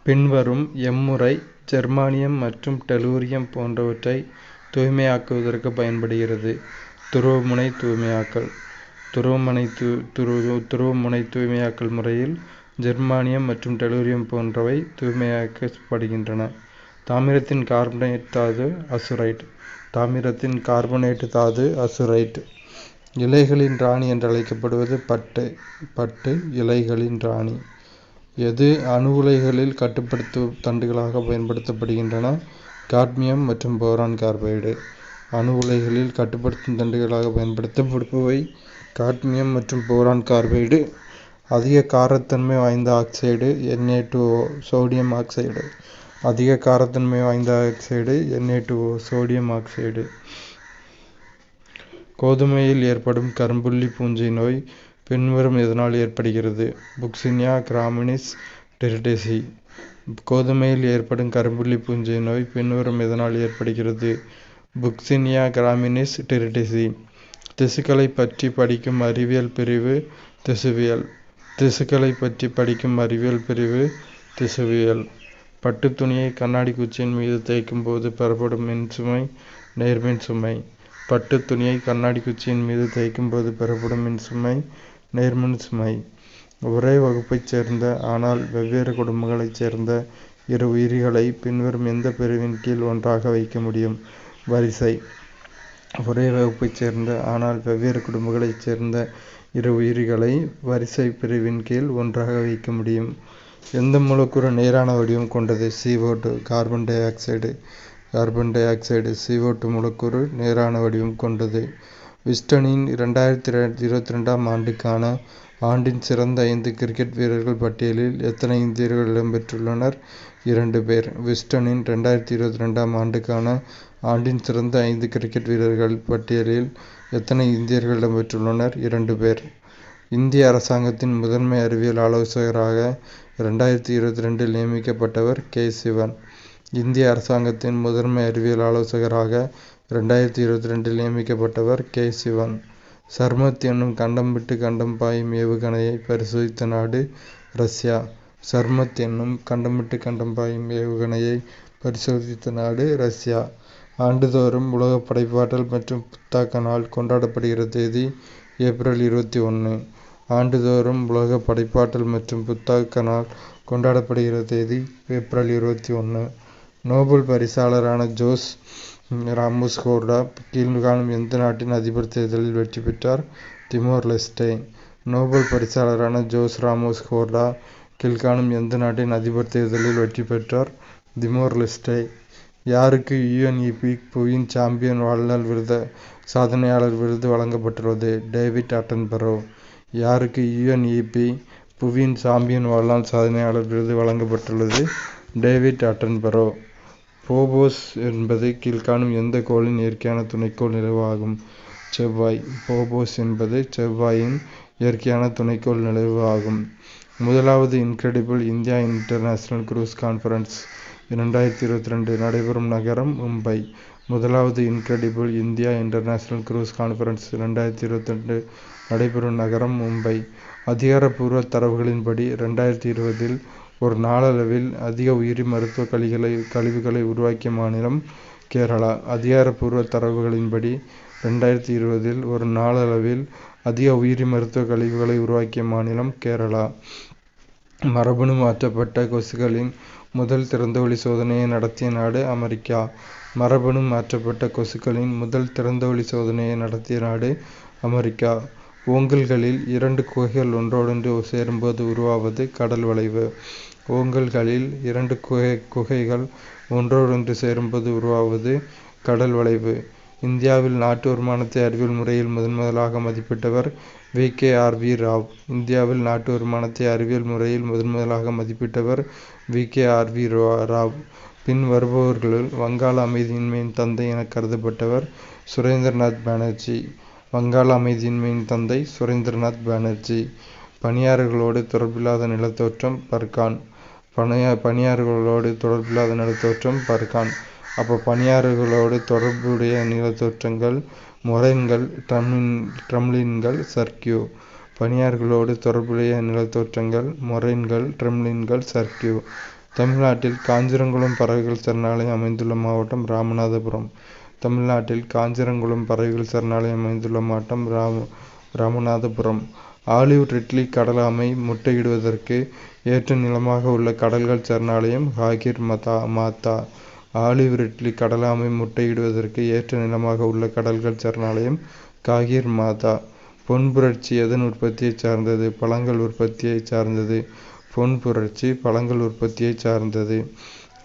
பின்வரும் எம்முறை ஜெர்மானியம் மற்றும் டெலூரியம் போன்றவற்றை தூய்மையாக்குவதற்கு பயன்படுகிறது. துருவமுனை தூய்மையாக்கல். துருவமுனை தூய்மையாக்கல் முறையில் ஜெர்மானியம் மற்றும் டெலூரியம் போன்றவை தூய்மையாக்கப்படுகின்றன. தாமிரத்தின் கார்பனேட் தாது அசுரைட். தாமிரத்தின் கார்பனேட் தாது அசுரைட். இலைகளின் ராணி என்றழைக்கப்படுவது பட்டு. பட்டு இலைகளின் ராணி. எது அணு உலைகளில் கட்டுப்படுத்தும் தண்டுகளாக பயன்படுத்தப்படுகின்றன? காட்மியம் மற்றும் போரான் கார்பைடு. அணு உலைகளில் கட்டுப்படுத்தும் தண்டுகளாக பயன்படுத்தப்படுபவை காட்மியம் மற்றும் போரான் கார்பைடு. அதிக காரத்தன்மை வாய்ந்த ஆக்சைடு Na2O சோடியம் ஆக்சைடு. அதிக காரத்தன்மை வாய்ந்த ஆக்சைடு Na2O சோடியம் ஆக்சைடு. கோதுமையில் ஏற்படும் கரும்புள்ளி பூஞ்சை நோய் பின்வரும் எதனால் ஏற்படுகிறது? புக்சினியா கிராமினிஸ் டெரிடேசி. கோதுமையில் ஏற்படும் கரும்புள்ளி பூஞ்சை நோய் பின்வரும் எதனால் ஏற்படுகிறது? புக்சினியா கிராமினிஸ் டெரிடேசி. திசுக்களை பற்றி படிக்கும் அறிவியல் பிரிவு திசுவியல். திசுக்களை பற்றி படிக்கும் அறிவியல் பிரிவு திசுவியல். பட்டு துணியை கண்ணாடி குச்சியின் மீது தேய்க்கும் போது பெறப்படும் மின்சுமை நேர்மின் சுமை. பட்டு துணியை கண்ணாடி குச்சியின் மீது தேய்க்கும் போது பெறப்படும் மின்சுமை நேர்மின் சுமை. ஒரே வகுப்பைச் சேர்ந்த ஆனால் வெவ்வேறு குடும்பங்களைச் சேர்ந்த இரு உயிரிகளை பின்வரும் எந்த பிரிவின் கீழ் ஒன்றாக வைக்க முடியும்? வரிசை. ஒரே வகுப்பைச் சேர்ந்த ஆனால் வெவ்வேறு குடும்பங்களைச் சேர்ந்த இரு உயிரிகளை வரிசை பிரிவின் கீழ் ஒன்றாக வைக்க முடியும். எந்த மூலக்கூறு நேரான வடிவம் கொண்டது? CO2 carbon di oxide. Carbon di oxide CO2 மூலக்கூறு நேரான வடிவம் கொண்டது. விஸ்டனின் 2022 ஆண்டுக்கான ஆண்டின் சிறந்த 5 கிரிக்கெட் வீரர்கள் பட்டியலில் எத்தனை இந்தியர்கள் இடம்பெற்றுள்ளனர்? 2 பேர். விஸ்டனின் 2022 ஆண்டுக்கான ஆண்டின் சிறந்த 5 கிரிக்கெட் வீரர்கள் பட்டியலில் எத்தனை இந்தியர்கள் இடம்பெற்றுள்ளனர்? 2 பேர். இந்திய அரசாங்கத்தின் முதன்மை அறிவியல் ஆலோசகராக 2022 நியமிக்கப்பட்டவர் கே. சிவன். இந்திய அரசாங்கத்தின் முதன்மை அறிவியல் ஆலோசகராக 2022 நியமிக்கப்பட்டவர் கே. சிவன். சர்மத் என்னும் கண்டம் விட்டு கண்டம் பாயும் ஏவுகணையை பரிசோதித்த நாடு ரஷ்யா. சர்மத் என்னும் கண்டம் விட்டு கண்டம் பாயும் ஏவுகணையை பரிசோதித்த நாடு ரஷ்யா. ஆண்டுதோறும் உலக படைப்பாற்றல் மற்றும் புத்தாக்க நாள் கொண்டாடப்படுகிற தேதி ஏப்ரல் 21. ஆண்டுதோறும் உலக படைப்பாற்றல் மற்றும் புத்தாக்க நாள் கொண்டாடப்படுகிற தேதி ஏப்ரல் 21. நோபல் பரிசாளரான ஜோஸ் ராமோஸ் ஹோர்டா கீழ்காணும் எந்த நாட்டின் அதிபர் தேர்தலில் வெற்றி பெற்றார்? Timor Leste. நோபல் பரிசாளரான ஜோஸ் ராமோஸ் ஹோர்டா கீழ்காணும் எந்த நாட்டின் அதிபர் தேர்தலில் வெற்றி பெற்றார்? Timor Leste. யாருக்கு UNEP புவியின் சாம்பியன் வாழ்நாள் சாதனையாளர் விருது வழங்கப்பட்டுள்ளது? David Attenborough. யாருக்கு UNEP புவியின் சாம்பியன் வாழ்நாள் சாதனையாளர் விருது வழங்கப்பட்டுள்ளது? David Attenborough. போபோஸ் என்பது கீழ்காணும் எந்த கோளின் இயற்கையான துணைக்கோள் நிலவு ஆகும்? செவ்வாய். போபோஸ் என்பது செவ்வாயின் இயற்கையான துணைக்கோள் நிலவு ஆகும். முதலாவது incredible India international cruise conference 2022 நடைபெறும் நகரம் மும்பை. முதலாவது incredible India international cruise conference 2022 நடைபெறும் நகரம் மும்பை. அதிகாரப்பூர்வ தரவுகளின்படி 2020 ஒரு நாளளவில் அதிக உயிரி மருத்துவ கழிவுகளை உருவாக்கிய மாநிலம் கேரளா. அதிகாரப்பூர்வ தரவுகளின்படி 2020 ஒரு நாளளவில் அதிக உயிரி மருத்துவ கழிவுகளை உருவாக்கிய மாநிலம் கேரளா. மரபணு மாற்றப்பட்ட கொசுக்களின் முதல் திறந்தவெளி சோதனையை நடத்திய நாடு அமெரிக்கா. மரபணு மாற்றப்பட்ட கொசுக்களின் முதல் திறந்தவெளி சோதனையை நடத்திய நாடு அமெரிக்கா. ஓங்கல்களில் 2 குகைகள் ஒன்றோடொன்று சேரும்போது உருவாவது கடல் வளைவு. ஓங்கல்களில் 2 குகைகள் ஒன்றோடொன்று சேரும்போது உருவாவது கடல் வளைவு. இந்தியாவில் நாட்டு வருமானத்தை அறிவியல் முறையில் முதன்முதலாக மதிப்பிட்டவர் V.K.R.V. ராவ். இந்தியாவில் நாட்டு வருமானத்தை அறிவியல் முறையில் முதன்முதலாக மதிப்பிட்டவர் V.K.R.V. ராவ். பின் வருபவர்களுள் வங்காள அமைதியின்மையின் தந்தை என கருதப்பட்டவர் சுரேந்திரநாத் பானர்ஜி. வங்காள அமைதியின்மையின் தந்தை சுரேந்திரநாத் பானர்ஜி. பனியாறுகளோடு தொடர்பில்லாத நிலத்தோற்றம் பர்கான். பனியாறுகளோடு தொடர்பில்லாத நிலத்தோற்றம் பர்கான். அப்போ பனியாறுகளோடு தொடர்புடைய நிலத்தோற்றங்கள் மொரைன்கள், ட்ரம்லின்கள், சர்க்கியூ. பனியாறுகளோடு தொடர்புடைய நிலத்தோற்றங்கள் மொரைன்கள், ட்ரம்லின்கள், சர்க்கியூ. தமிழ்நாட்டில் காஞ்சிரங்குளம் பறவைகள் சரணாலயம் அமைந்துள்ள மாவட்டம் ராமநாதபுரம். தமிழ்நாட்டில் காஞ்சிரங்குளம் பறவைகள் சரணாலயம் அமைந்துள்ள மாவட்டம் ராமநாதபுரம். ஆலிவ் ரிட்லி கடலாமை முட்டையிடுவதற்கு ஏற்ற நிலமாக உள்ள கடல்கள் சரணாலயம் ஹாகிர் மாதா. ஆலிவ் ரிட்லி கடலாமை முட்டையிடுவதற்கு ஏற்ற நிலமாக உள்ள கடல்கள் சரணாலயம் காகிர் மாதா. பொன் புரட்சி எதன் உற்பத்தியை சார்ந்தது? பழங்கள் உற்பத்தியை சார்ந்தது. பொன் புரட்சி பழங்கள் உற்பத்தியை சார்ந்தது.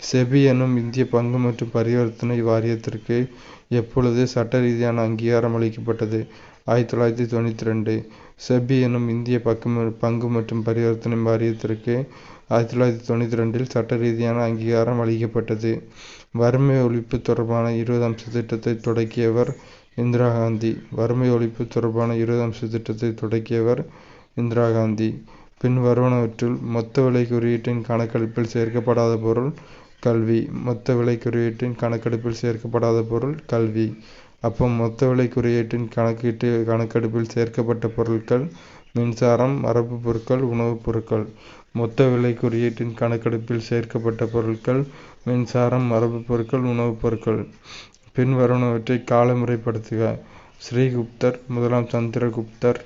செபி எனும் இந்திய பங்கு மற்றும் பரிவர்த்தனை வாரியத்திற்கு எப்பொழுது சட்ட ரீதியான அங்கீகாரம் அளிக்கப்பட்டது? 1992. செபி எனும் இந்திய பங்கு மற்றும் பரிவர்த்தனை வாரியத்திற்கு 1992 சட்ட ரீதியான அங்கீகாரம் அளிக்கப்பட்டது. வறுமை ஒழிப்பு தொடர்பான 20 அம்ச திட்டத்தை தொடக்கியவர் இந்திரா காந்தி. வறுமை ஒழிப்பு தொடர்பான 20 அம்ச திட்டத்தை தொடக்கியவர் இந்திரா காந்தி. பின் வருவனவற்றுள் மொத்த விலை குறியீட்டின் கணக்கெடுப்பில் சேர்க்கப்படாத பொருள் கல்வி. மொத்த விலை குறியீட்டின் கணக்கெடுப்பில் சேர்க்கப்படாத பொருள் கல்வி. அப்போ மொத்த விலை குறியீட்டின் கணக்கெடுப்பில் சேர்க்கப்பட்ட பொருட்கள் மின்சாரம், மரபு பொருட்கள், உணவுப் பொருட்கள். மொத்த விலை குறியீட்டின் கணக்கெடுப்பில் சேர்க்கப்பட்ட பொருட்கள் மின்சாரம், மரபு பொருட்கள், உணவுப் பொருட்கள். பின் வருவனவற்றை காலமுறைப்படுத்துக. ஸ்ரீகுப்தர், முதலாம் சந்திரகுப்தர்,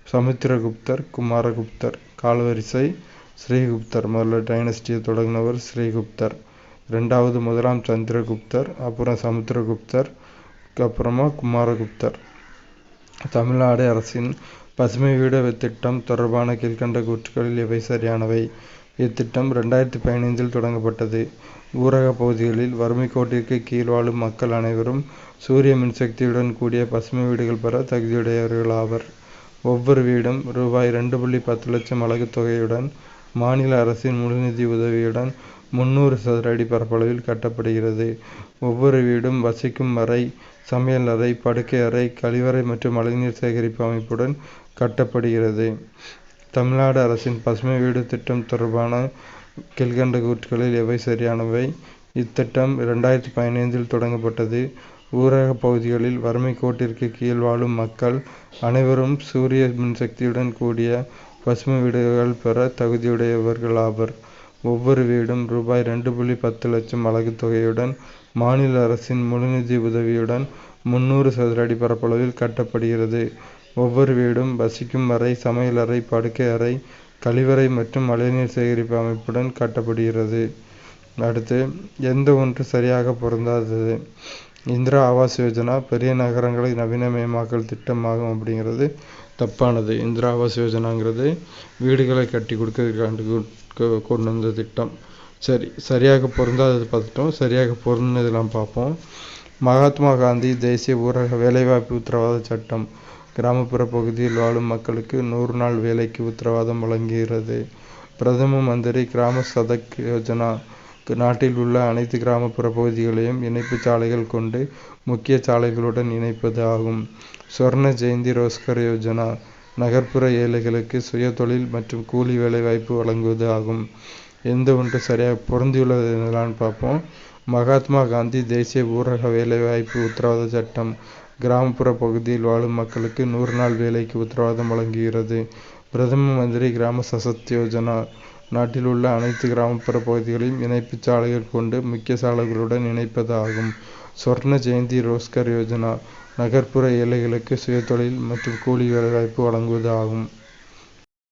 சமுத்திரகுப்தர், குமாரகுப்தர். காலவரிசை ஸ்ரீகுப்தர். முதல்ல டைனஸ்டியை தொடங்கினவர் ஸ்ரீகுப்தர். ரெண்டாவது முதலாம் சந்திரகுப்தர், அப்புறம் சமுத்திரகுப்தர், அப்புறமா குமாரகுப்தர். தமிழ்நாடு அரசின் பசுமை வீடு திட்டம் தொடர்பான கீழ்கண்ட கூற்றுக்களில் எவை சரியானவை? இத்திட்டம் 2015 தொடங்கப்பட்டது. ஊரக பகுதிகளில் வறுமை கோட்டிற்கு கீழ் வாழும் மக்கள் அனைவரும் சூரிய மின்சக்தியுடன் கூடிய பசுமை வீடுகள் பெற தகுதியுடையவர்கள் ஆவர். ஒவ்வொரு வீடும் ரூபாய் 2.10 லட்சம் அலகு தொகையுடன் மாநில அரசின் முழுநிதி உதவியுடன் 300 சதுர அடி பரப்பளவில் கட்டப்படுகிறது. ஒவ்வொரு வீடும் வசிக்கும் அறை, சமையல் அறை, படுக்கை அறை, கழிவறை மற்றும் மழைநீர் சேகரிப்பு அமைப்புடன் கட்டப்படுகிறது. தமிழ்நாடு அரசின் பசுமை வீடு திட்டம் தொடர்பான கீழ்கண்ட கூற்றுக்களில் எவை சரியானவை? இத்திட்டம் 2015 தொடங்கப்பட்டது. ஊரக பகுதிகளில் வறுமை கோட்டிற்கு கீழ் வாழும் மக்கள் அனைவரும் சூரிய மின்சக்தியுடன் கூடிய பசுமை வீடுகள் பெற தகுதியுடையவர்கள் ஆவர். ஒவ்வொரு வீடும் ரூபாய் 2.10 லட்சம் அலகு தொகையுடன் மாநில அரசின் முழுநிதி உதவியுடன் 300 சதுர அடி பரப்பளவில் கட்டப்படுகிறது. ஒவ்வொரு வீடும் வசிக்கும் அறை, சமையல் அறை, படுக்கை அறை, கழிவறை மற்றும் மழைநீர் சேகரிப்பு அமைப்புடன் கட்டப்படுகிறது. அடுத்து, எந்த ஒன்று சரியாக பொருந்தாதது? இந்திரா ஆவாஸ் யோஜனா பெரிய நகரங்களை நவீனமயமாக்கல் திட்டமாகும் அப்படிங்கிறது தப்பானது. இந்திரா ஆவாஸ் யோஜனாங்கிறது வீடுகளை கட்டி கொடுக்க கொண்டு வந்த திட்டம். சரியாக பொருந்தாதது பார்த்துட்டோம். சரியாக பொருந்ததெல்லாம் பார்ப்போம். மகாத்மா காந்தி தேசிய ஊரக வேலைவாய்ப்பு உத்தரவாத சட்டம் கிராமப்புற பகுதியில் வாழும் மக்களுக்கு 100 நாள் வேலைக்கு உத்தரவாதம் வழங்குகிறது. பிரதம மந்திரி கிராம சதக் யோஜனா நாட்டில் உள்ள அனைத்து கிராமப்புற பகுதிகளையும் இணைப்பு சாலைகள் கொண்டு முக்கிய சாலைகளுடன் இணைப்பது ஆகும். ஸ்வர்ண ஜெயந்தி ரோஸ்கர் யோஜனா நகர்ப்புற ஏழைகளுக்கு சுய தொழில் மற்றும் கூலி வேலை வாய்ப்பு வழங்குவது ஆகும். எந்த ஒன்று சரியாக பொருந்தியுள்ளது என்னலான்னு பார்ப்போம். மகாத்மா காந்தி தேசிய ஊரக வேலைவாய்ப்பு உத்தரவாத சட்டம் கிராமப்புற பகுதியில் வாழும் மக்களுக்கு 100 நாள் வேலைக்கு உத்தரவாதம் வழங்குகிறது. பிரதம மந்திரி கிராம சசத் யோஜனா நாட்டில் உள்ள அனைத்து கிராமப்புற பகுதிகளையும் இணைப்பு சாலைகள் கொண்டு முக்கிய சாலைகளுடன் இணைப்பது ஆகும். ஸ்வர்ண ஜெயந்தி ரோஸ்கர் யோஜனா நகர்ப்புற ஏழைகளுக்கு சுயதொழில் மற்றும் கூலி வேலைவாய்ப்பு வழங்குவது ஆகும்.